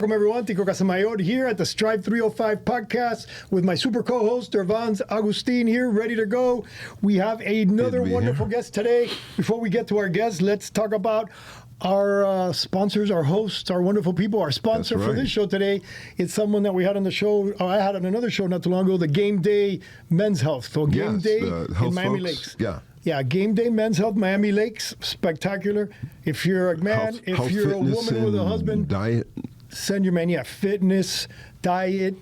Welcome, everyone. Tico Casamayor here at the Strive 305 podcast with my super co-host, Irvans Agustin here, ready to go. We have another wonderful guest today. Before we get to our guests, let's talk about our sponsors, our hosts, our wonderful people. Our sponsor for this show today is someone that we had on the show, I had on another show not too long ago, the Game Day Men's Health. So Game Day in Miami Lakes. Yeah, Game Day Men's Health, Miami Lakes, spectacular. If you're a man, if you're a woman with a husband, diet. Send your man, fitness, diet.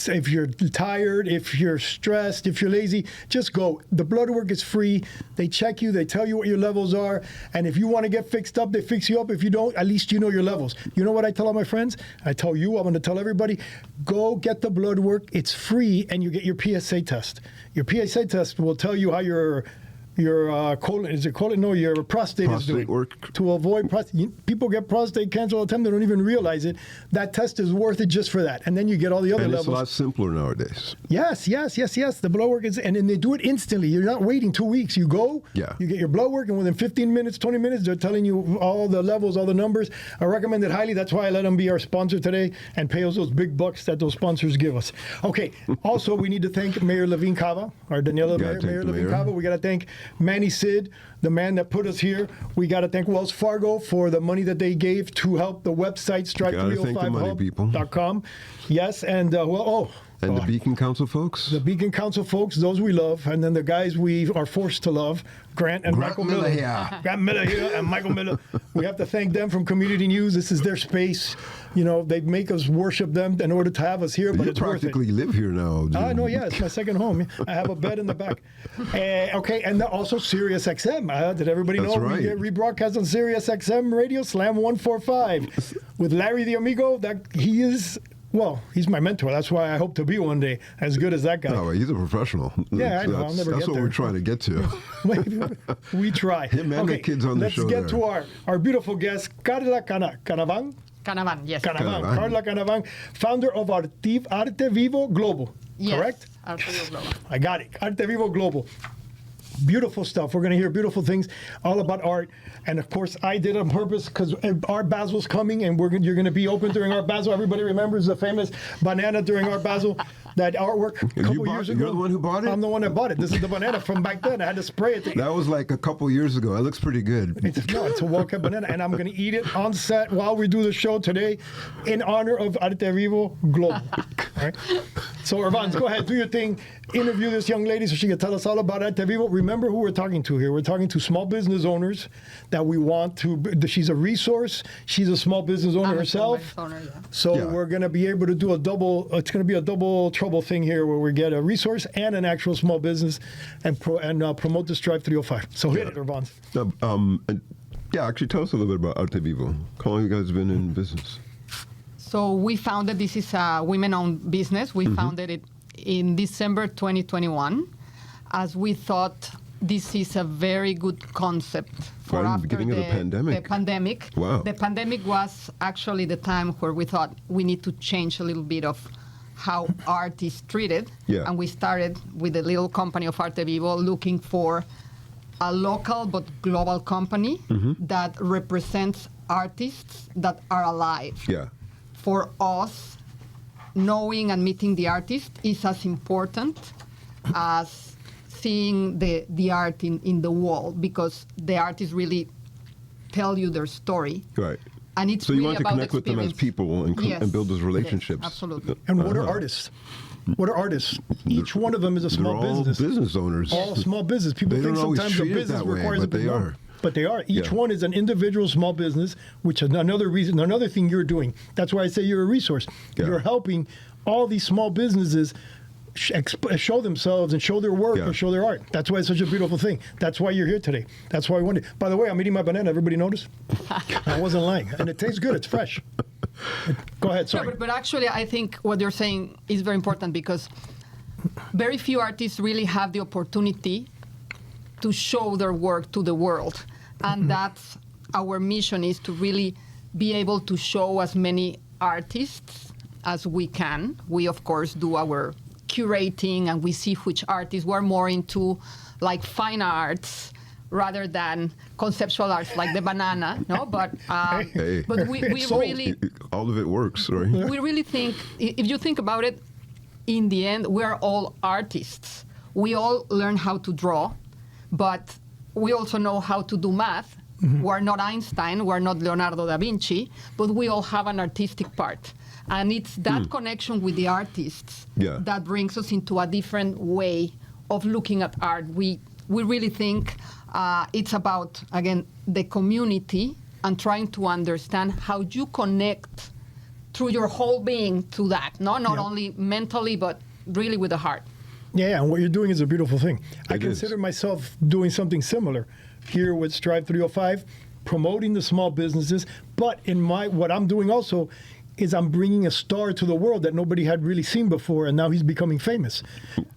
If you're tired, if you're stressed, if you're lazy, just go. The blood work is free. They check you. They tell you what your levels are. And if you want to get fixed up, they fix you up. If you don't, at least you know your levels. You know what I tell all my friends? I tell you, I'm going to tell everybody, go get the blood work. It's free, and you get your PSA test. Your PSA test will tell you how your colon, is it colon? No, your prostate is doing. Work. To avoid prostate. People get prostate cancer all the time. They don't even realize it. That test is worth it just for that. And then you get all the other levels. And it's a lot simpler nowadays. Yes. The blood work is, and then they do it instantly. You're not waiting 2 weeks. You go, you get your blood work, and within 15 minutes, 20 minutes, they're telling you all the levels, all the numbers. I recommend it highly. That's why I let them be our sponsor today and pay us those big bucks that those sponsors give us. Okay. Also, we need to thank Mayor Levine Cava, our Daniela Mayor Levine Cava. We got to thank Manny Sid, the man that put us here. We got to thank Wells Fargo for the money that they gave to help the website strive305hub.com. Yes, and the Beacon Council folks? The Beacon Council folks, those we love. And then the guys we are forced to love, Grant Michael Miller. Grant Miller here and Michael Miller. We have to thank them from Community News. This is their space. You know, they make us worship them in order to have us here, but it's worth it. You practically live here now. I know, it's my second home. I have a bed in the back. Okay, and also Sirius XM. Did everybody know? Right. We get rebroadcast on Sirius XM Radio, Slam 145. With Larry the Amigo, he's my mentor. That's why I hope to be one day as good as that guy. Oh, he's a professional. Yeah, I know. I'll never get there. That's what we're trying to get to. We try. Him and the kids on the show. Let's get to our beautiful guest, Karla Canavan. Canavan, yes. Karla Canavan, founder of Artevivo Global, correct? Artevivo Global. I got it. Artevivo Global. Beautiful stuff. We're going to hear beautiful things all about art. And, of course, I did it on purpose because Art Basel's coming, and you're going to be open during Art Basel. Everybody remembers the famous banana during Art Basel, that artwork a couple years ago. You're the one who bought it? I'm the one that bought it. This is the banana from back then. I had to spray it. That was like a couple years ago. It looks pretty good. It's a walk-up banana, and I'm going to eat it on set while we do the show today in honor of Artevivo Global. All right? So, Irvans, go ahead, do your thing. Interview this young lady so she can tell us all about Artevivo. Remember who we're talking to here. We're talking to small business owners that we want to. She's a resource. She's a small business owner herself. So we're going to be able to do it's going to be a double trouble thing here where we get a resource and an actual small business and promote the Strive 305. So hit it, Irvans. Actually tell us a little bit about Artevivo. How long have you guys been in business? So we founded, this is a women-owned business. We founded it in December 2021, as we thought this is a very good concept for right after the beginning of the pandemic. The pandemic. Wow. The pandemic was actually the time where we thought we need to change a little bit of how art is treated. Yeah. And we started with a little company of Artevivo looking for a local but global company that represents artists that are alive. Yeah. For us, knowing and meeting the artist is as important as seeing the art in the wall, because the artists really tell you their story. Right. And it's so you really want to about connect with them as people and build those relationships. Yes, absolutely. And what are artists? What are artists? Each one of them is a small business. All business owners. All small business. People think sometimes a business requires a big number. But they are. Each one is an individual small business, which is another thing you're doing. That's why I say you're a resource. Yeah. You're helping all these small businesses show themselves and show their work and show their art. That's why it's such a beautiful thing. That's why you're here today. That's why I wanted. By the way, I'm eating my banana. Everybody notice? I wasn't lying. And it tastes good. It's fresh. Go ahead. Sorry. But actually, I think what you're saying is very important, because very few artists really have the opportunity to show their work to the world. And that's our mission, is to really be able to show as many artists as we can. We, of course, do our curating, and we see which artists were more into like fine arts rather than conceptual arts like the banana, no? But Hey. but we Sold. really All of it works, right? we really think, if you think about it, in the end, we're all artists. We all learn how to draw, but we also know how to do math. We're not Einstein, we're not Leonardo da Vinci, but we all have an artistic part. And it's that connection with the artists Yeah. that brings us into a different way of looking at art. We really think it's about, again, the community and trying to understand how you connect through your whole being to that, no? Not only mentally, but really with the heart. Yeah, and what you're doing is a beautiful thing. I It is. consider myself doing something similar here with Strive 305, promoting the small businesses. But what I'm doing also is I'm bringing a star to the world that nobody had really seen before, and now he's becoming famous.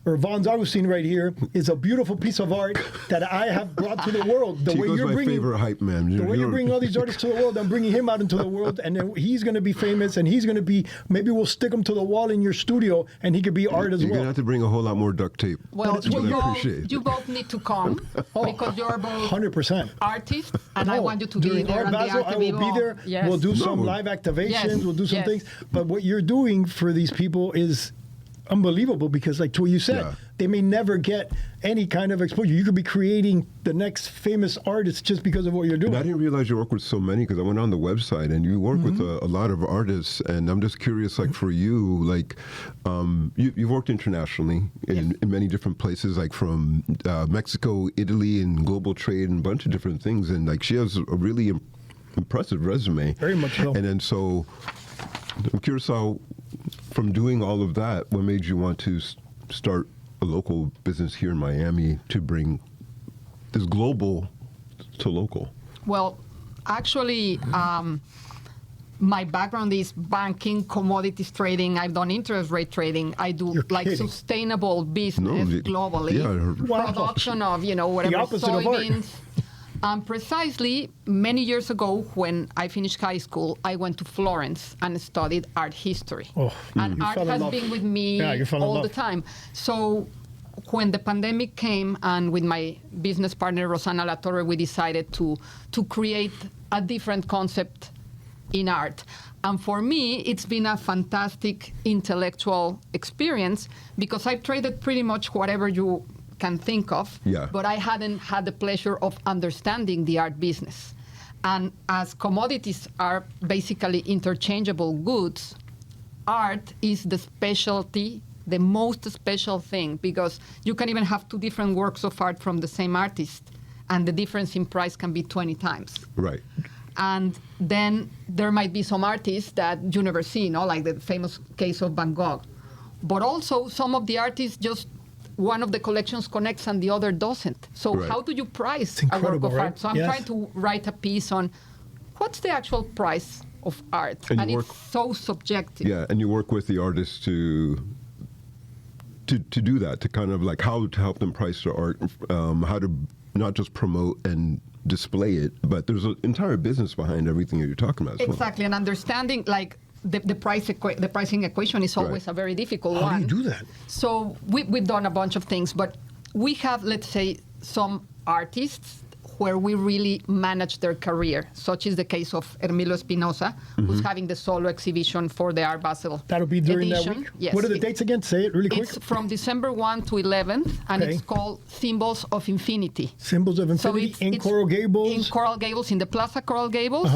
Irvans Agustin right here is a beautiful piece of art that I have brought to the world. The way Tico's you're my bringing, favorite hype man. the way you're bringing all these artists to the world, I'm bringing him out into the world, and then he's going to be famous, and he's going to be, maybe we'll stick him to the wall in your studio, and he could be art as You're well. going to have to bring a whole lot more duct tape. Well, which I appreciate. you both need to come because you're both 100%. artists, and I No, want you to be during there Art on the Basel, I will be Artevivo. there. Yes. We'll do some No. live activations. Yes. We'll do some Yes. things. But what you're doing for these people is unbelievable because, like to what you said, Yeah. they may never get any kind of exposure. You could be creating the next famous artist just because of what you're doing. And I didn't realize you work with so many because I went on the website and you work with a lot of artists. And I'm just curious, like for you, like you've worked internationally in many different places, like from Mexico, Italy, and global trade, and a bunch of different things. And like she has a really impressive resume. Very much so. And then so I'm curious how, from doing all of that, what made you want to start a local business here in Miami to bring this global to local? Well, actually, my background is banking, commodities trading. I've done interest rate trading. I do You're like kidding. sustainable business No, globally. yeah. Wow. Production of, whatever, opposite of art. soybeans. Precisely many years ago, when I finished high school, I went to Florence and studied art history. Oh, and you art fell in has love. been with me Yeah, you fell in all love. the time. So when the pandemic came, and with my business partner Rosana Latorre, we decided to create a different concept in art. And for me, it's been a fantastic intellectual experience because I've traded pretty much whatever you can think of, Yeah. but I hadn't had the pleasure of understanding the art business. And as commodities are basically interchangeable goods, art is the specialty, the most special thing, because you can even have two different works of art from the same artist, and the difference in price can be 20 times. Right. And then there might be some artists that you never see, like the famous case of Van Gogh. But also some of the artists just one of the collections connects and the other doesn't. So Right. how do you price It's a work incredible, of right? art? So I'm Yes. trying to write a piece on what's the actual price of art, And and you it's so subjective. Yeah, and you work with the artists to do that, to kind of like how to help them price their art, how to not just promote and display it, but there's an entire business behind everything that you're talking about as well. Exactly, and understanding like the pricing equation is always Right. a very difficult How one. do you do that? So we've done a bunch of things, but we have, let's say, some artists where we really manage their career, such is the case of Hermilo Espinosa, who's having the solo exhibition for the Art Basel That'll be during edition. that week? Yes. What are the dates again? Say it really quick. It's from December 1 to 11th, and Okay. it's called Symbols of Infinity. Symbols of Infinity in Coral Gables. In Coral Gables, in the Plaza Coral Gables,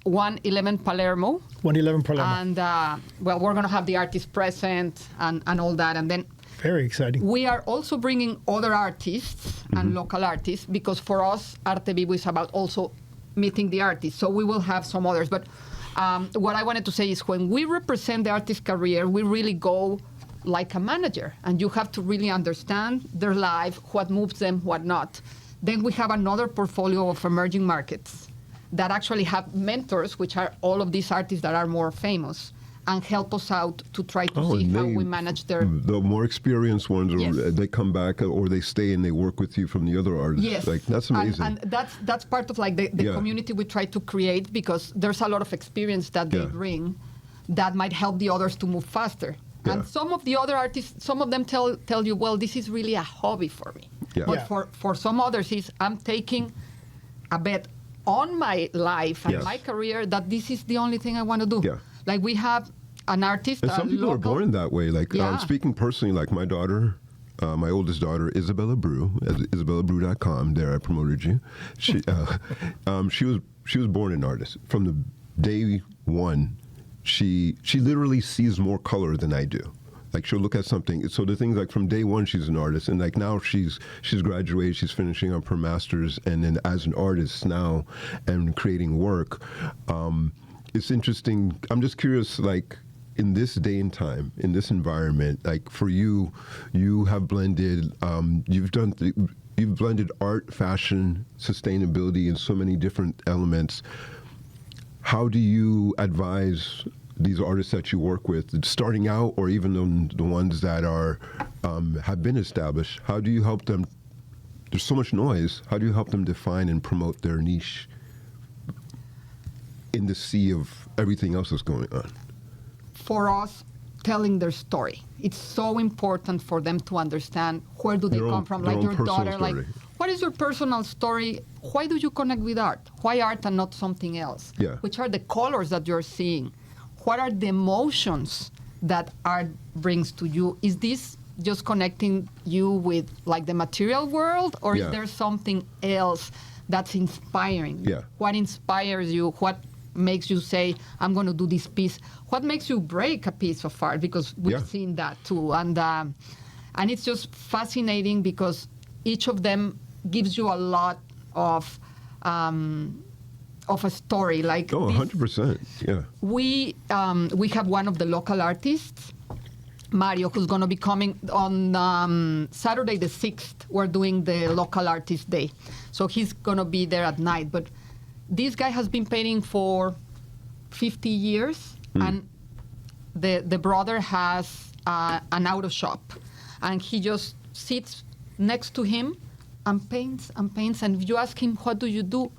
111 Palermo. 111 Palermo. And, well, we're going to have the artists present and all that. And then Very exciting. we are also bringing other artists and local artists, because for us, Artevivo is about also meeting the artists. So we will have some others. But what I wanted to say is when we represent the artist's career, we really go like a manager. And you have to really understand their life, what moves them, what not. Then we have another portfolio of emerging markets that actually have mentors, which are all of these artists that are more famous, and help us out to try to see and how they- we manage their... The more experienced ones, or Yes. they come back, or they stay and they work with you from the other artists. Yes, Like, that's amazing. And that's part of like the Yeah. community we try to create, because there's a lot of experience that they Yeah. bring that might help the others to move faster. Yeah. And some of the other artists, some of them tell you, well, this is really a hobby for me. Yeah. But Yeah. for some others, I'm taking a bet on my life and Yes. my career that this is the only thing I want to do. Yeah. Like we have an artist, And a some people are local- born that way. Like Yeah. speaking personally, like my daughter, my oldest daughter, Isabella Brew, at IsabellaBrew.com. There, I promoted you. She was born an artist from the day one. She literally sees more color than I do. Like she'll look at something. So the things like from day one, she's an artist, and like now she's graduated, she's finishing up her master's, and then as an artist now, and creating work. It's interesting. I'm just curious, like in this day and time, in this environment, like for you, you have blended. You've blended art, fashion, sustainability, and so many different elements. How do you advise these artists that you work with, starting out, or even the ones that are have been established? How do you help them? There's so much noise. How do you help them define and promote their niche in the sea of everything else that's going on? For us, telling their story. It's so important for them to understand where do they Their come own- from. their Like own your personal daughter, like story. what is your personal story? Why do you connect with art? Why art and not something else? Yeah. Which are the colors that you're seeing? What are the emotions that art brings to you? Is this just connecting you with like the material world, or Yeah. is there something else that's inspiring you? Yeah. What inspires you? What makes you say, I'm going to do this piece? What makes you break a piece of art? Because we've Yeah. seen that too. And it's just fascinating because each of them gives you a lot of a story. Like Oh, this- 100%. Yeah. we have one of the local artists, Mario, who's going to be coming on Saturday the 6th. We're doing the local artist day. So he's going to be there at night. But this guy has been painting for 50 years, and the brother has an auto shop. And he just sits next to him and paints and paints. And if you ask him, what do you do?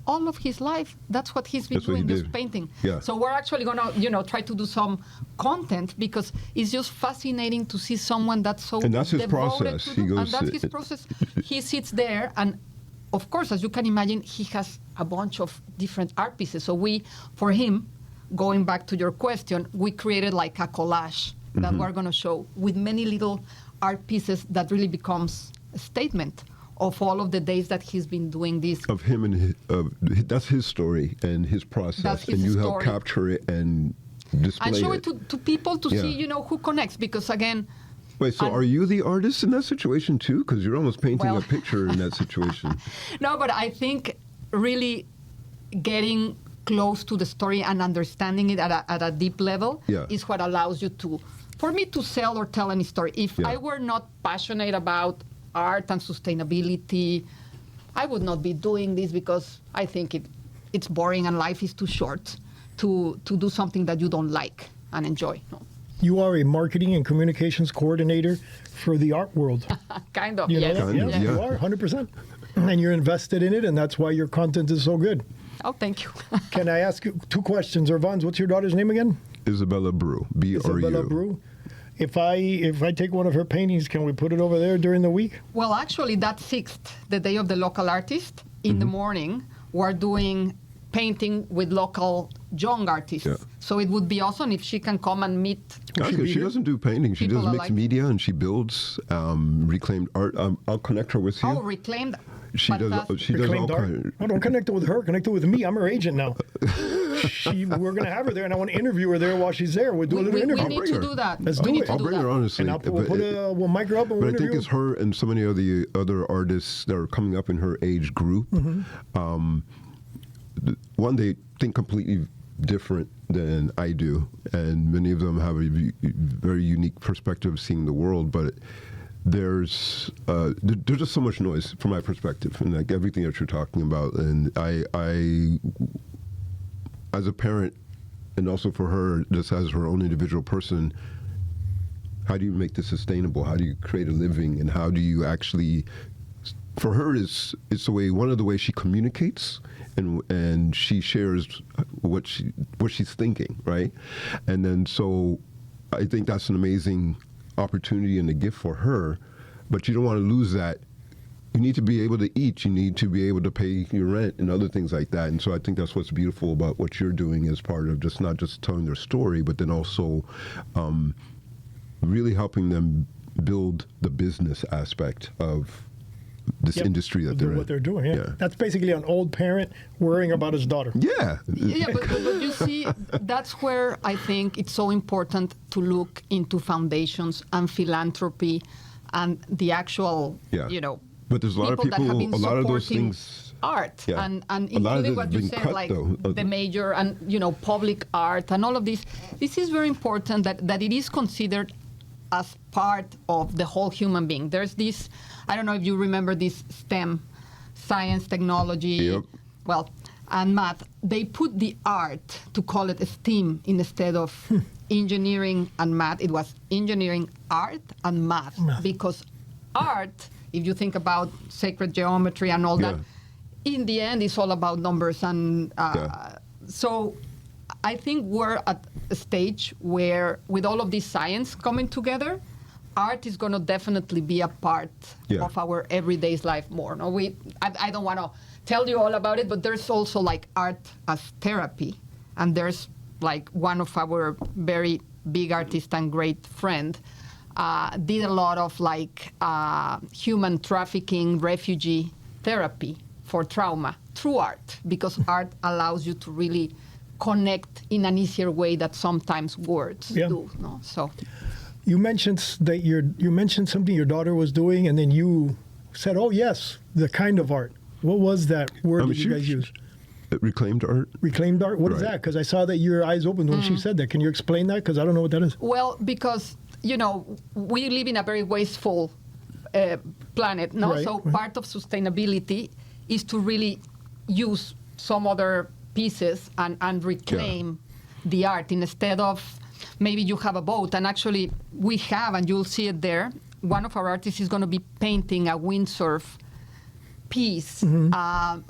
All of his life, that's what he's been That's what he doing, just did. painting. Yeah. So we're actually gonna, try to do some content because it's just fascinating to see someone that's so And that's his devoted process. to He do- goes- and that's his process. He sits there, and of course, as you can imagine, he has a bunch of different art pieces. So for him, going back to your question, we created like a collage that we're gonna show with many little art pieces that really becomes a statement of all of the days that he's been doing this. Of him and that's his story and his process, That's his and you help story. capture it and display And show it. it to people to Yeah. see, who connects. Because again, Wait, so and- are you the artist in that situation too? Because you're almost painting Well- a picture in that situation. no, but I think really getting close to the story and understanding it at a deep level Yeah. is what allows you for me to sell or tell any story. If Yeah. I were not passionate about art and sustainability, I would not be doing this because I think it's boring and life is too short to do something that you don't like and enjoy. No. You are a marketing and communications coordinator for the art world. Kind of, You know yes. that? Kind of, Yeah, you yeah. are 100%. And you're invested in it, and that's why your content is so good. Oh, thank you. Can I ask you 2 questions? Irvans, what's your daughter's name again? Isabella Brew, B-R-U. Isabella Brew. If I take one of her paintings, can we put it over there during the week? Well, actually, that 6th, the day of the local artist, in the morning, we're doing painting with local young artists. Yeah. So it would be awesome if she can come and meet. Actually, she doesn't do painting. She People does are mixed like- media and she builds reclaimed art. I'll connect her with you. Oh, reclaimed. She does. Fantastic. She does all Reclaimed art? kind. Oh, don't connect it with her. Connect it with me. I'm her agent now. We're going to have her there, and I want to interview her there while she's there. We'll do a We, little we interview. need bring to her. do that. Let's we do need it. to I'll do bring that. her honestly. And we'll mic her up and But we'll I think interview it's her and so many of the other artists that are coming up in her age group. One, they think completely different than I do, and many of them have a very unique perspective of seeing the world. But there's just so much noise from my perspective, and like everything that you're talking about. And I as a parent, and also for her, just as her own individual person, how do you make this sustainable? How do you create a living? And how do you actually, for her, it's the way, one of the ways she communicates and she shares what she's thinking, right? And then so I think that's an amazing opportunity and a gift for her, but you don't want to lose that you need to be able to eat. You need to be able to pay your rent and other things like that. And so I think that's what's beautiful about what you're doing as part of just not just telling their story, but then also really helping them build the business aspect of this industry that they're in. What they're doing, yeah. That's basically an old parent worrying about his daughter. Yeah. Yeah, but you see, that's where I think it's so important to look into foundations and philanthropy and the actual, But there's a lot of people, that have been a lot of those supporting things. art and A lot of including it what has you been said, cut, like though. the major and public art and all of this. This is very important that it is considered as part of the whole human being. There's this, I don't know if you remember this STEM, science, technology, and math. They put the art to call it STEAM instead of engineering and math. It was engineering, art, and math. Because art, if you think about sacred geometry and all that, in the end, it's all about numbers. And so I think we're at a stage where, with all of this science coming together, art is going to definitely be a part of our everyday life more. No, I don't want to tell you all about it, but there's also like art as therapy, and there's like one of our very big artists and great friend did a lot of like human trafficking, refugee therapy for trauma through art, because art allows you to really connect in an easier way that sometimes words do. No? So you mentioned that you mentioned something your daughter was doing, and then you said, "Oh yes, the kind of art." What was that word that you guys used? Reclaimed art. Reclaimed art. What is that? Because I saw that your eyes opened when she said that. Can you explain that? Because I don't know what that is. Well, because we live in a very wasteful planet. No, so part of sustainability is to really use some other pieces and reclaim the art instead of maybe you have a boat, and actually we have, and you'll see it there, one of our artists is going to be painting a windsurf piece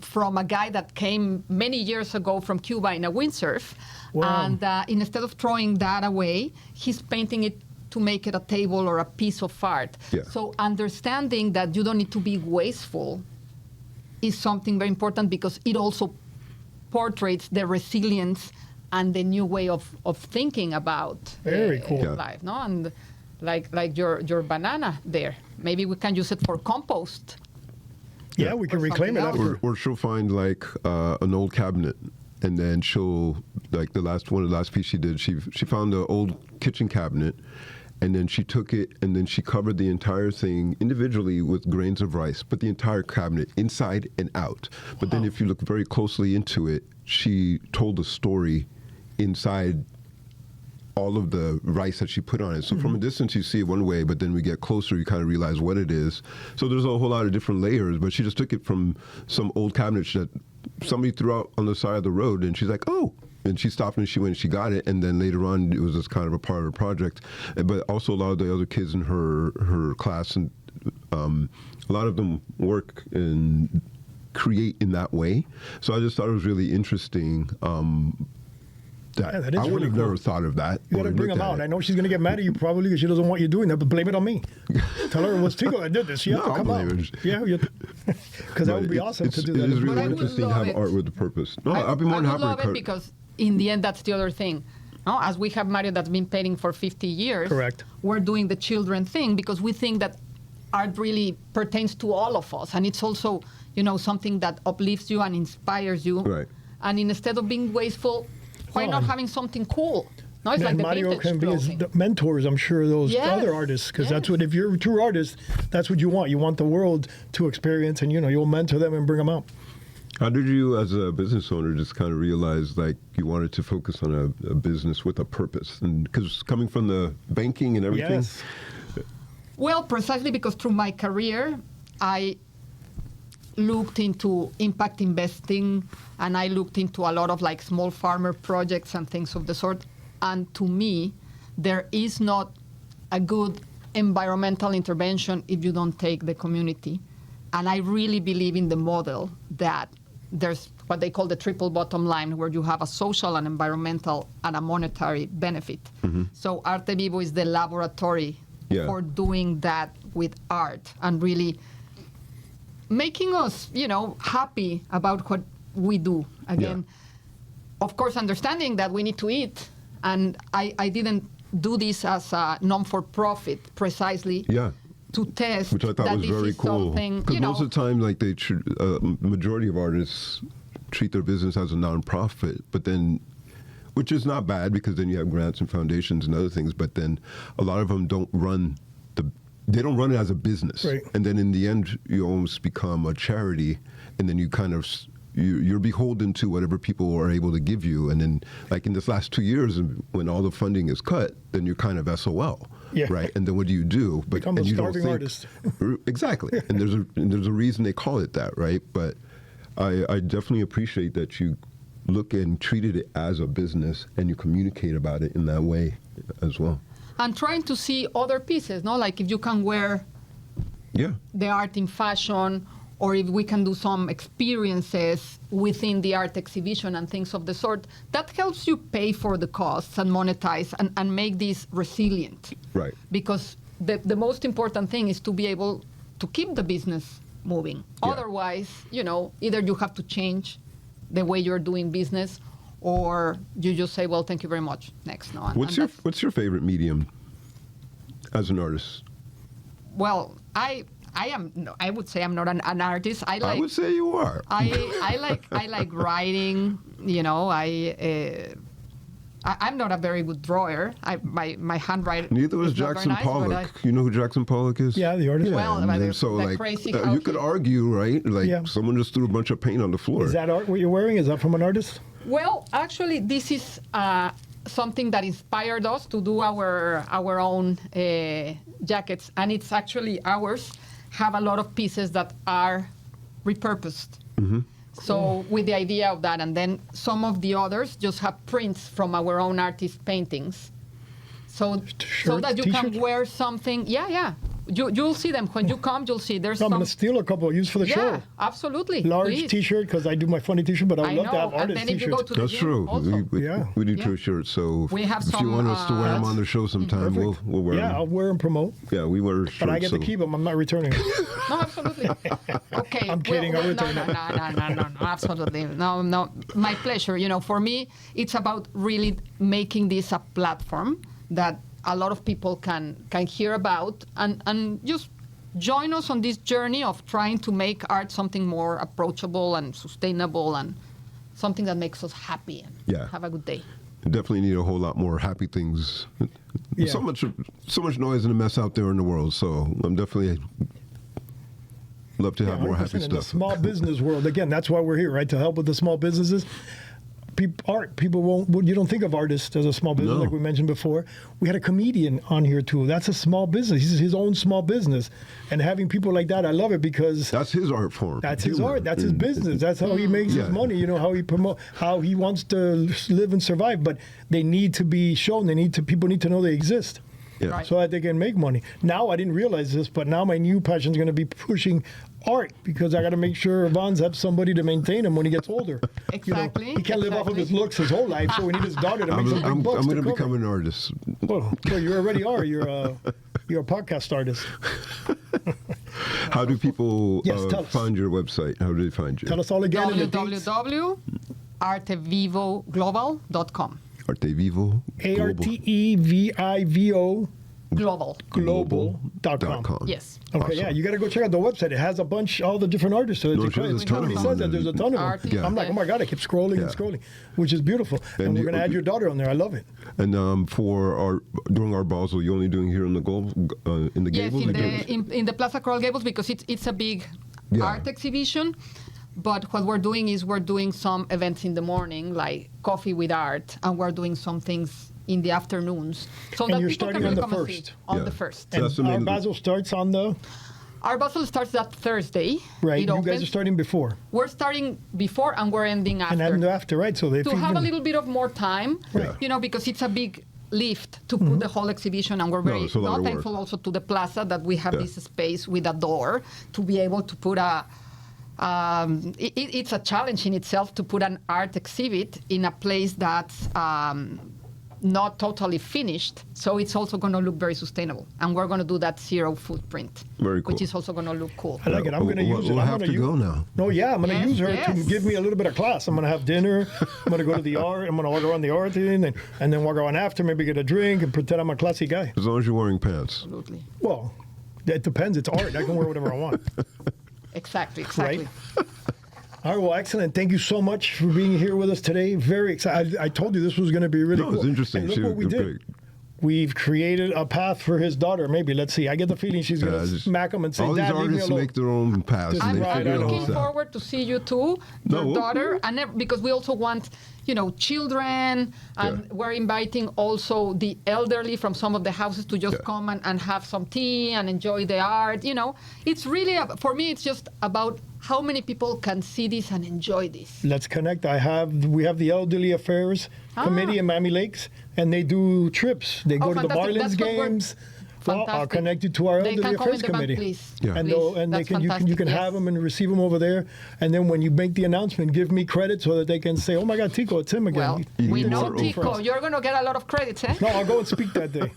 from a guy that came many years ago from Cuba in a windsurf. And instead of throwing that away, he's painting it to make it a table or a piece of art. So understanding that you don't need to be wasteful is something very important, because it also portrays the resilience and the new way of thinking about life, no? And like your banana there, maybe we can use it for compost. Yeah, we can reclaim it after. Or she'll find like an old cabinet, and then she'll like the last piece she did. She found an old kitchen cabinet, and then she took it and then she covered the entire thing individually with grains of rice, but the entire cabinet inside and out. But then if you look very closely into it, she told a story inside all of the rice that she put on it. So from a distance you see it one way, but then we get closer, you kind of realize what it is. So there's a whole lot of different layers, but she just took it from some old cabinet that somebody threw out on the side of the road, and she's like, oh. And she stopped and she went and she got it, and then later on it was just kind of a part of her project. But also a lot of the other kids in her class, and a lot of them work and create in that way. So I just thought it was really interesting. That is I would really have cool. never thought of that. You got to bring them out. I know she's going to get mad at you probably because she doesn't want you doing that, but blame it on me. Tell her it was Tico that did this. You have to come out. Yeah, because that would be awesome to do that. It is But really I would interesting to love have it. art with a purpose. No, I'd be more than happy love to it because in the end, that's the other thing. No? As we have Mario that's been painting for 50 years, correct, we're doing the children thing because we think that art really pertains to all of us, and it's also something that uplifts you and inspires you. Right. And instead of being wasteful, why not having something cool? No, it's like the Mario vintage can be his clothing. mentors, I'm sure, those other artists, because that's what, if you're a true artist, that's what you want. You want the world to experience, and you'll mentor them and bring them out. How did you, as a business owner, just kind of realize like you wanted to focus on a business with a purpose? And because coming from the banking and everything. Yes. Well, precisely because through my career, I looked into impact investing, and I looked into a lot of like small farmer projects and things of the sort. And to me, there is not a good environmental intervention if you don't take the community. And I really believe in the model that there's what they call the triple bottom line, where you have a social and environmental and a monetary benefit. So Artevivo is the laboratory for doing that with art and really making us, happy about what we do. Again, of course, understanding that we need to eat, and I didn't do this as a non-for-profit precisely. Yeah. To test, which I thought that was this very is cool. something, Because most of the time, like majority of artists treat their business as a nonprofit, but then, which is not bad because then you have grants and foundations and other things. But then a lot of them don't run they don't run it as a business, right. And then in the end, you almost become a charity, and then you kind of. You're beholden to whatever people are able to give you. And then, like in this last 2 years, when all the funding is cut, then you're kind of SOL, right? And then what do you do? But become a starving artist. Exactly. And there's a reason they call it that, right? But I definitely appreciate that you look and treated it as a business and you communicate about it in that way as well. And trying to see other pieces, no? Like if you can wear the art in fashion, or if we can do some experiences within the art exhibition and things of the sort, that helps you pay for the costs and monetize and make this resilient. Right. Because the most important thing is to be able to keep the business moving. Yeah. Otherwise, either you have to change the way you're doing business, or you just say, well, thank you very much, next. No. What's your favorite medium as an artist? Well, I would say I'm not an artist. I would say you are. I like writing. I'm not a very good drawer. My handwriting. Neither was Jackson Pollock. You know who Jackson Pollock is? Yeah, the artist. Yeah, well, so like crazy you could argue, right? Like someone just threw a bunch of paint on the floor. Is that art? What you're wearing? Is that from an artist? Well, actually, this is something that inspired us to do our own jackets, and it's actually ours. Have a lot of pieces that are repurposed. Mm-hmm. So with the idea of that, and then some of the others just have prints from our own artist paintings. So that you can wear something. Yeah. You'll see them when you come. You'll see there's. I'm gonna steal a couple. Use for the show. Yeah, absolutely. Large please. T-shirt because I do my funny T-shirt, but I would love to have and artist then if you go T-shirts. to the That's gym true. also. We do T-shirts. So we have if you want us to wear them on the show sometime, we'll wear them. Yeah, I'll wear and promote. Yeah, we wear shirts. But I get to keep them. I'm not returning them. No, absolutely. Okay. I'm kidding. I'll return them. No, absolutely. No. My pleasure. For me, it's about really making this a platform that a lot of people can hear about and just join us on this journey of trying to make art something more approachable and sustainable and something that makes us happy and have a good day. Definitely need a whole lot more happy things. Yeah. So much noise and a mess out there in the world. So I'm definitely love to have more happy 100% in the stuff. small business world. Again, that's why we're here, right? To help with the small businesses. People won't. You don't think of artists as a small business, like we mentioned before. We had a comedian on here too. That's a small business. He's his own small business, and having people like that, I love it because that's his art form. That's his art. That's his business. That's how he makes his money. How he how he wants to live and survive. But they need to be shown. People need to know they exist. Yeah. Right. So that they can make money. Now I didn't realize this, but now my new passion is going to be pushing art because I got to make sure Irvans has somebody to maintain him when he gets older. Exactly. He can't live off of his looks his whole life, so we need his daughter to make some big bucks. I'm going to cover. become an artist. Well, you already are. You're a podcast artist. How do people find your website? How do they find you? Tell us all again. www.artevivo.com. Artevivo. ARTEVIVO. Global.com. Yes. Okay, awesome. you got to go check out the website. It has all the different artists. So there's a ton of them. says that there's a ton of them. Yeah. I'm like, oh my God, I keep scrolling and scrolling, which is beautiful. And we're going to add your daughter on there. I love it. And during our Basel, you're only doing here in the Gables? Yes, in the Plaza Coral Gables because it's a big art exhibition. But what we're doing is we're doing some events in the morning, like coffee with art, and we're doing some things in the afternoons. So and that you're people starting can on the come and first. see on the first. And our Basel starts on the... Our Basel starts that Thursday. Right, you guys are starting before. We're starting before and we're ending after. And after, right? So to have a little bit of more time, because it's a big lift to put the whole exhibition, and we're very thankful also to the plaza that we have this space with a door to be able to put it's a challenge in itself to put an art exhibit in a place that's not totally finished, so it's also going to look very sustainable. And we're going to do that zero footprint, Very cool. which is also going to look cool. I like it. I'm going to use it. We'll I'm have gonna to go now. No, yeah, I'm going to Yes, use her to yes. give me a little bit of class. I'm going to have dinner. I'm going to go to the art. I'm going to walk around the art and then walk around after, maybe get a drink and pretend I'm a classy guy. As long as you're wearing pants. Absolutely. Well, it depends. It's art. I can wear whatever I want. Exactly. Right? All right, well, excellent. Thank you so much for being here with us today. Very excited. I told you this was going to be really No, cool. it's interesting. And look She what we was did. big. We've created a path for his daughter. Maybe, let's see. I get the feeling she's going to just- smack him and say, all these Dad, leave me artists alone. make their own paths. This and is they right, I'm figure it looking all out. forward to see you too, No, your we'll- daughter, and because we also want, children, and Yeah. we're inviting also the elderly from some of the houses to just Yeah. come and have some tea and enjoy the art. It's really for me. It's just about how many people can see this and enjoy this. Let's connect. We have the Elderly Affairs Committee in Miami Lakes, and they do trips. They go to the fantastic. Marlins That's what we're- games. Well, I'll Fantastic. connect you to our They Elderly can come Affairs in the back, Committee. please. Yeah. And, Please. and That's you can fantastic, have yes. them and receive them over there. And then when you make the announcement, give me credit so that they can say, "Oh my God, Tico, it's him again." Well, You we can know, work Tico, over. you're going to get a lot of credits, eh? No, I'll go and speak that day.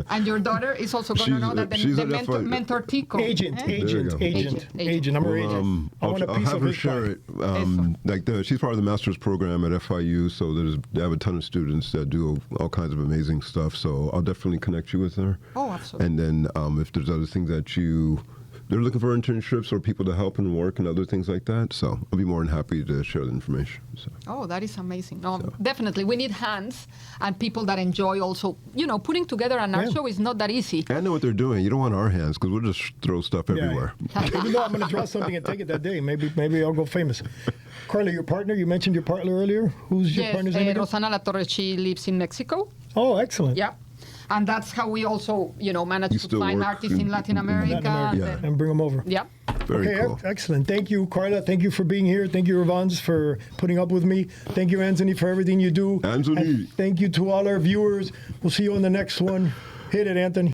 And your daughter is also going to She's- know that she's the an mentor Tico. Agent, eh? There you agent, go. agent, Agent. agent. I'm her Well, agent. I want a I'll piece have of her his share pie. it. She's part of the master's program at FIU, so they have a ton of students that do all kinds of amazing stuff. So I'll definitely connect you with her. Oh, absolutely. And then if there's other things that they're looking for internships or people to help and work and other things like that. So I'll be more than happy to share the information. So. Oh, that is amazing. No, definitely. We need hands and people that enjoy also, putting together an art Yeah. show is not that easy. I know what they're doing. You don't want our hands because we'll just throw stuff Yeah. everywhere. Even though I'm going to draw something and take it that day, maybe I'll go famous. Carla, your partner, you mentioned your partner earlier. Who's your Yes, partner's name again? Rosana La Torre, she lives in Mexico. Oh, excellent. Yeah. And that's how we also, manage You to still find work artists in in Latin Latin America. Latin America, Yeah. and bring them over. Yeah. Very Okay, cool. excellent. Thank you, Carla. Thank you for being here. Thank you, Irvans, for putting up with me. Thank you, Anthony, for everything you do. Anthony. And thank you to all our viewers. We'll see you on the next one. Hit it, Anthony.